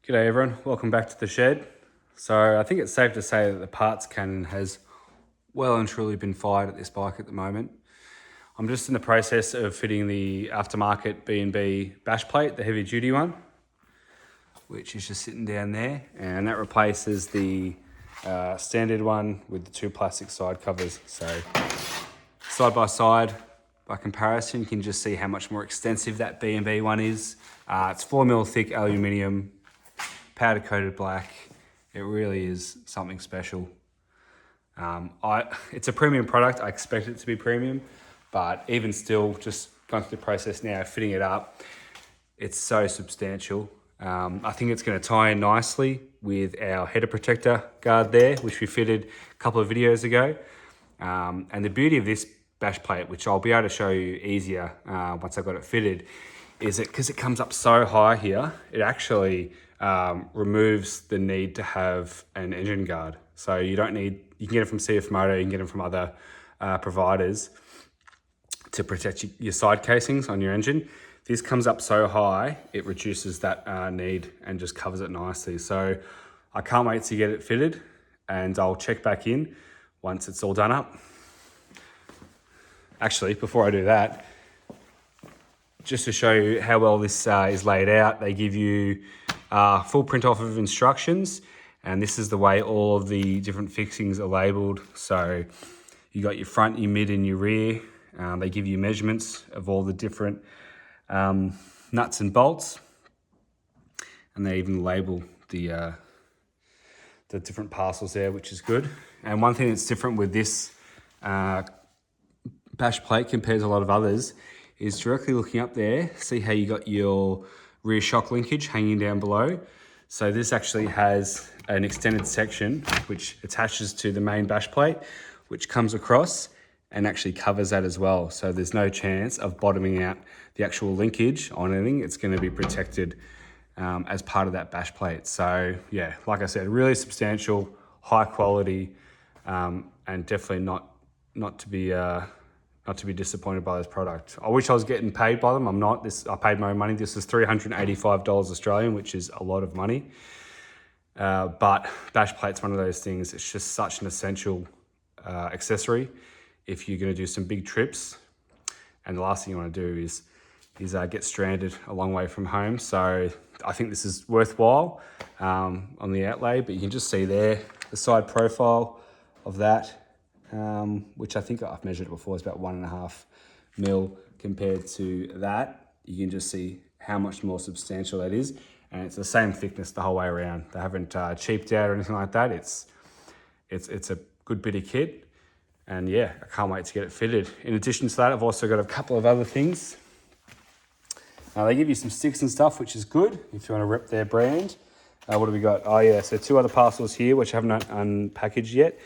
G'day everyone, welcome back to the shed. So I think it's safe to say that the parts cannon has well and truly been fired at this bike at the moment. I'm just in the process of fitting the aftermarket B&B Bashplate, the heavy duty one, which is just sitting down there, and that replaces the standard one with the two plastic side covers. So side by side, by comparison, you can just see how much more extensive that B&B one is. It's 4mm thick aluminium, powder coated black. It really is something special. It's a premium product. I expect it to be premium, but even still, just going through the process now, fitting it up, it's so substantial. I think it's going to tie in nicely with our header protector guard there, which we fitted a couple of videos ago. And the beauty of this bash plate, which I'll be able to show you easier once I've got it fitted, is that because it comes up so high here, it actually removes the need to have an engine guard. So you don't need, you can get it from CFMOTO, you can get it from other providers to protect your side casings on your engine. This comes up so high, it reduces that need and just covers it nicely. So I can't wait to get it fitted, and I'll check back in once it's all done up. Actually, before I do that, just to show you how well this is laid out, they give you full print off of instructions, and this is the way all of the different fixings are labelled. So you got your front, your mid and your rear. They give you measurements of all the different nuts and bolts, and they even label the different parcels there, which is good. And one thing that's different with this bash plate compared to a lot of others is directly looking up there, see how you got your rear shock linkage hanging down below. So this actually has an extended section which attaches to the main bash plate, which comes across and actually covers that as well. So there's no chance of bottoming out the actual linkage on anything. It's going to be protected as part of that bash plate. So yeah, like I said, really substantial, high quality, and definitely not to be disappointed by this product. I wish I was getting paid by them. I'm not. I paid my own money. This is $385 Australian, which is a lot of money. But Bashplate's one of those things. It's just such an essential accessory if you're going to do some big trips, and the last thing you want to do is get stranded a long way from home. So I think this is worthwhile on the outlay. But you can just see there the side profile of that. Which I think I've measured it before, is about 1.5 mil compared to that. You can just see how much more substantial that is, and it's the same thickness the whole way around. They haven't cheaped out or anything like that. It's a good bit of kit, and yeah, I can't wait to get it fitted. In addition to that, I've also got a couple of other things. They give you some sticks and stuff, which is good if you want to rep their brand. What do we got? Oh yeah, so 2 other parcels here, which I haven't unpackaged yet.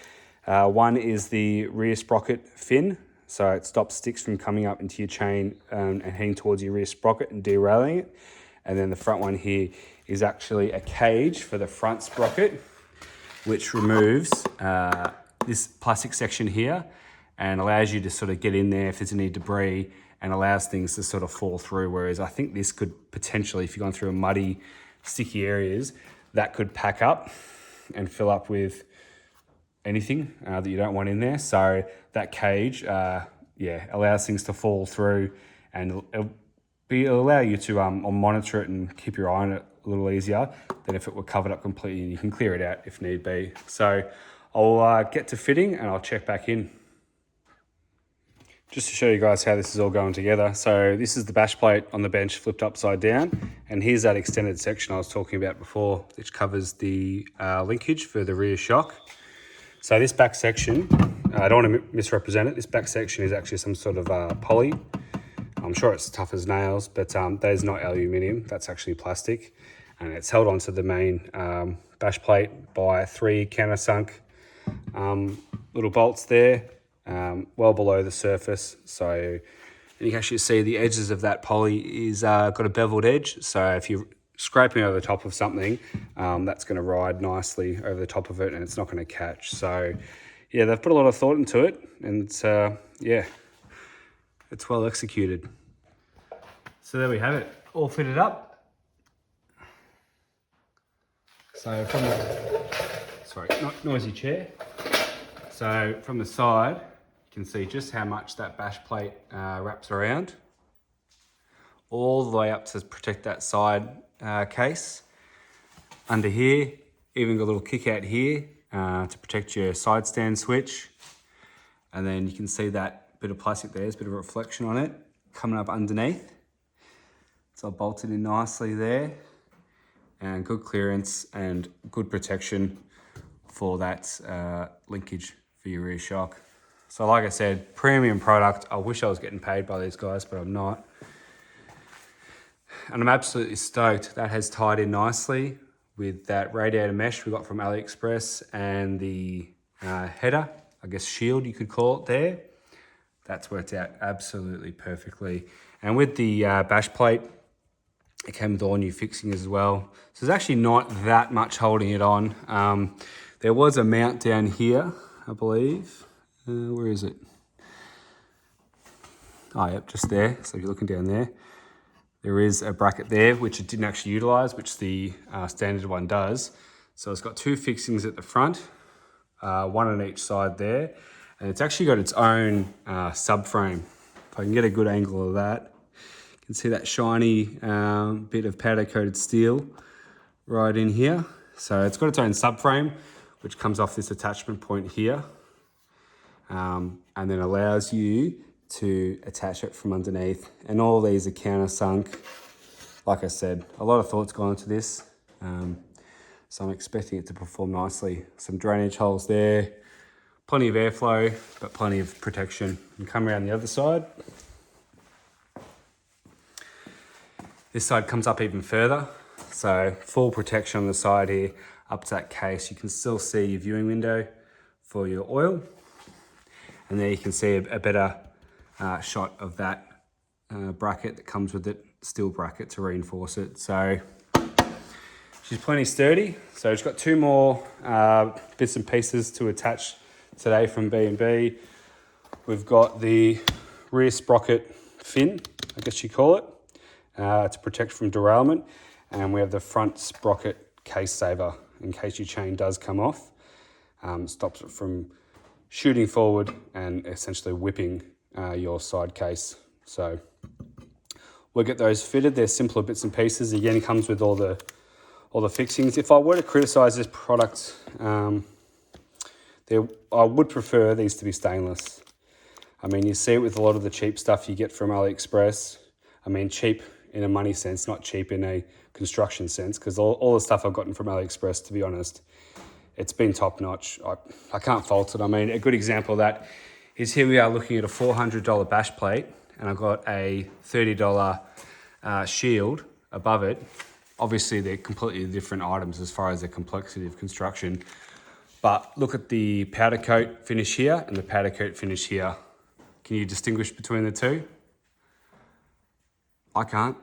One is the rear sprocket fin, so it stops sticks from coming up into your chain and heading towards your rear sprocket and derailing it. And then the front one here is actually a cage for the front sprocket, which removes this plastic section here and allows you to sort of get in there if there's any debris, and allows things to sort of fall through. Whereas I think this could potentially, if you're going through a muddy, sticky areas, that could pack up and fill up with anything that you don't want in there. So that cage, allows things to fall through, and it'll allow you to monitor it and keep your eye on it a little easier than if it were covered up completely, and you can clear it out if need be. So I'll get to fitting and I'll check back in. Just to show you guys how this is all going together. So this is the bash plate on the bench flipped upside down, and here's that extended section I was talking about before, which covers the linkage for the rear shock. So this back section, I don't want to misrepresent it, this back section is actually some sort of poly. I'm sure it's tough as nails, but that is not aluminium, that's actually plastic. And it's held onto the main bash plate by 3 countersunk little bolts there, well below the surface. So you can actually see the edges of that poly is got a beveled edge. So if you're scraping over the top of something, that's going to ride nicely over the top of it, and it's not going to catch. So yeah, they've put a lot of thought into it, and it's well executed. So there we have it, all fitted up. So from the, sorry, not noisy chair. So from the side, you can see just how much that bash plate wraps around. All the way up to protect that side case. Under here, even got a little kick out here to protect your side stand switch. And then you can see that bit of plastic there, there's a bit of a reflection on it coming up underneath. It's all bolted in nicely there. And good clearance and good protection for that linkage for your rear shock. So like I said, premium product. I wish I was getting paid by these guys, but I'm not. And I'm absolutely stoked. That has tied in nicely with that radiator mesh we got from AliExpress and the header, I guess shield you could call it there. That's worked out absolutely perfectly. And with the bash plate, it came with all new fixings as well. So there's actually not that much holding it on. There was a mount down here, I believe. Where is it? Oh, yep, just there. So if you're looking down there, there is a bracket there, which it didn't actually utilize, which the standard one does. So it's got two fixings at the front, one on each side there. And it's actually got its own subframe. If I can get a good angle of that, you can see that shiny bit of powder coated steel right in here. So it's got its own subframe, which comes off this attachment point here. And then allows you to attach it from underneath. And all these are countersunk. Like I said, a lot of thought's gone into this. So I'm expecting it to perform nicely. Some drainage holes there, plenty of airflow, but plenty of protection. And come around the other side. This side comes up even further. So full protection on the side here, up to that case. You can still see your viewing window for your oil. And there you can see a better shot of that bracket that comes with it, steel bracket to reinforce it. So she's plenty sturdy. So it's got two more bits and pieces to attach today from B&B. We've got the rear sprocket fin, I guess you call it, to protect from derailment. And we have the front sprocket case saver in case your chain does come off. Stops it from shooting forward and essentially whipping your side case. So we'll get those fitted. They're simpler bits and pieces. Again, it comes with all the fixings. If I were to criticize this product, I would prefer these to be stainless. I mean, you see it with a lot of the cheap stuff you get from AliExpress. I mean, cheap in a money sense, not cheap in a construction sense, because all the stuff I've gotten from AliExpress, to be honest, it's been top notch. I can't fault it. I mean, a good example of that is here we are looking at a $400 bash plate, and I've got a $30 shield above it. Obviously, they're completely different items as far as the complexity of construction. But look at the powder coat finish here and the powder coat finish here. Can you distinguish between the two? I can't.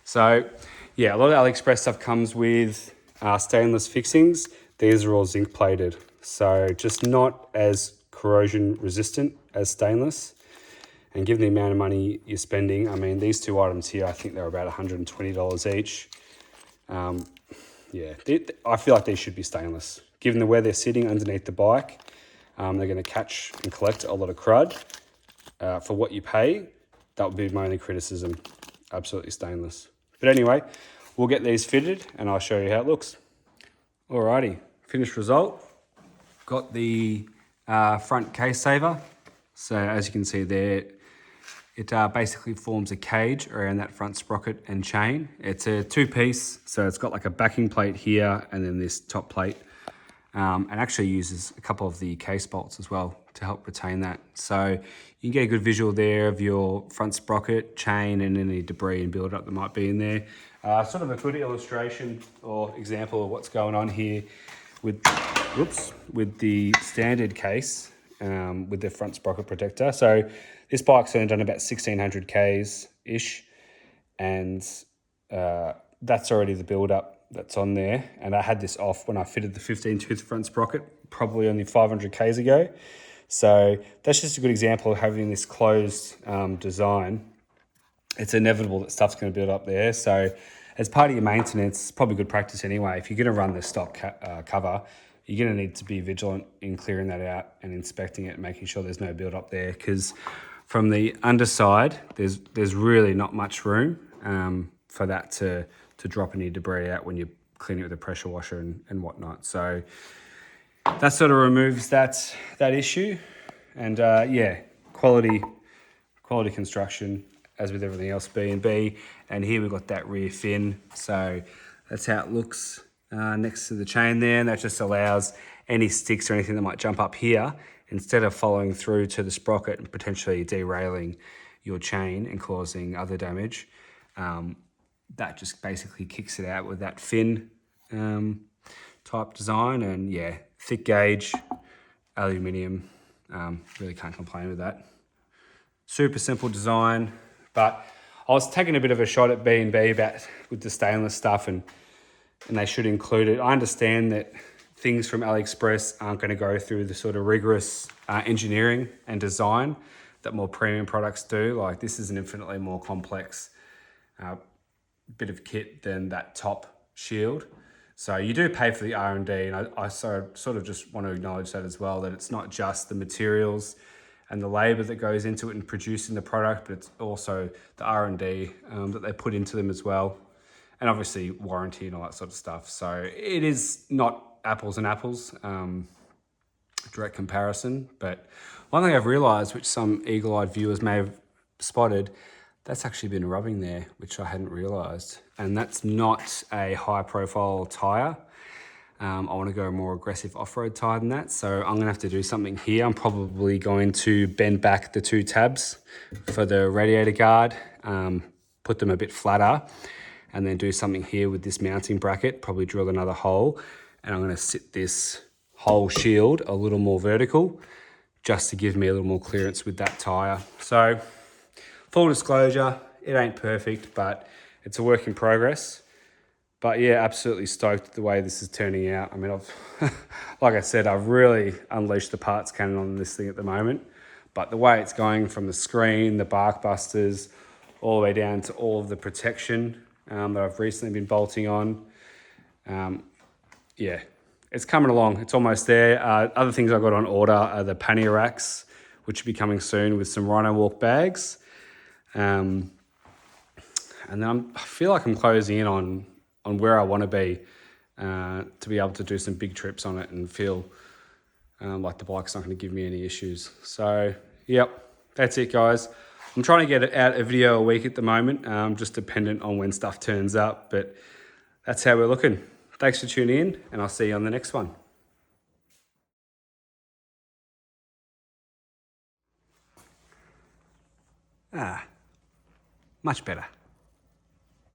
So, yeah, a lot of AliExpress stuff comes with stainless fixings. These are all zinc plated, so just not as corrosion resistant as stainless. And given the amount of money you're spending, I mean, these two items here, I think they're about $120 each. Yeah, I feel like these should be stainless. Given the way they're sitting underneath the bike, they're going to catch and collect a lot of crud. For what you pay, that would be my only criticism. Absolutely stainless. But anyway, we'll get these fitted and I'll show you how it looks. Alrighty, finished result. Got the front case saver. So as you can see there, it basically forms a cage around that front sprocket and chain. It's a two-piece, so it's got like a backing plate here and then this top plate. And actually uses a couple of the case bolts as well to help retain that. So you can get a good visual there of your front sprocket, chain, and any debris and build-up that might be in there. Sort of a good illustration or example of what's going on here with the standard case with the front sprocket protector. So this bike's only done about 1,600 Ks-ish, and that's already the build-up that's on there. And I had this off when I fitted the 15-tooth front sprocket, probably only 500 Ks ago. So that's just a good example of having this closed design. It's inevitable that stuff's going to build up there. So as part of your maintenance, it's probably good practice anyway. If you're going to run the stock cover, you're going to need to be vigilant in clearing that out and inspecting it and making sure there's no build up there, because from the underside, there's really not much room for that to drop any debris out when you clean it with a pressure washer and whatnot. So that sort of removes that issue. And yeah, quality construction, as with everything else B&B. And here we've got that rear fin. So that's how it looks next to the chain there. And that just allows any sticks or anything that might jump up here, instead of following through to the sprocket and potentially derailing your chain and causing other damage, that just basically kicks it out with that fin type design. And yeah, thick gauge, aluminium, really can't complain with that. Super simple design, but I was taking a bit of a shot at B&B about with the stainless stuff, and they should include it. I understand that things from AliExpress aren't going to go through the sort of rigorous engineering and design that more premium products do. Like, this is an infinitely more complex bit of kit than that top shield. So you do pay for the R&D, and I sort of just want to acknowledge that as well, that it's not just the materials and the labor that goes into it in producing the product, but it's also the R&D that they put into them as well. And obviously warranty and all that sort of stuff. So it is not apples and apples, direct comparison. But one thing I've realized, which some eagle-eyed viewers may have spotted, that's actually been rubbing there, which I hadn't realized. And that's not a high profile tire. I want to go a more aggressive off-road tire than that. So I'm gonna have to do something here. I'm probably going to bend back the two tabs for the radiator guard, put them a bit flatter, and then do something here with this mounting bracket, probably drill another hole. And I'm gonna sit this whole shield a little more vertical, just to give me a little more clearance with that tire. So full disclosure, it ain't perfect, but it's a work in progress. But yeah, absolutely stoked the way this is turning out. I mean, like I said, I've really unleashed the parts cannon on this thing at the moment. But the way it's going, from the screen, the bark busters, all the way down to all of the protection that I've recently been bolting on. Yeah, it's coming along. It's almost there. Other things I got on order are the pannier racks, which will be coming soon with some Rhino Walk bags. And then I feel like I'm closing in on where I want to be able to do some big trips on it and feel like the bike's not going to give me any issues. So, yep, that's it, guys. I'm trying to get out a video a week at the moment, just dependent on when stuff turns up, but that's how we're looking. Thanks for tuning in, and I'll see you on the next one. Much better.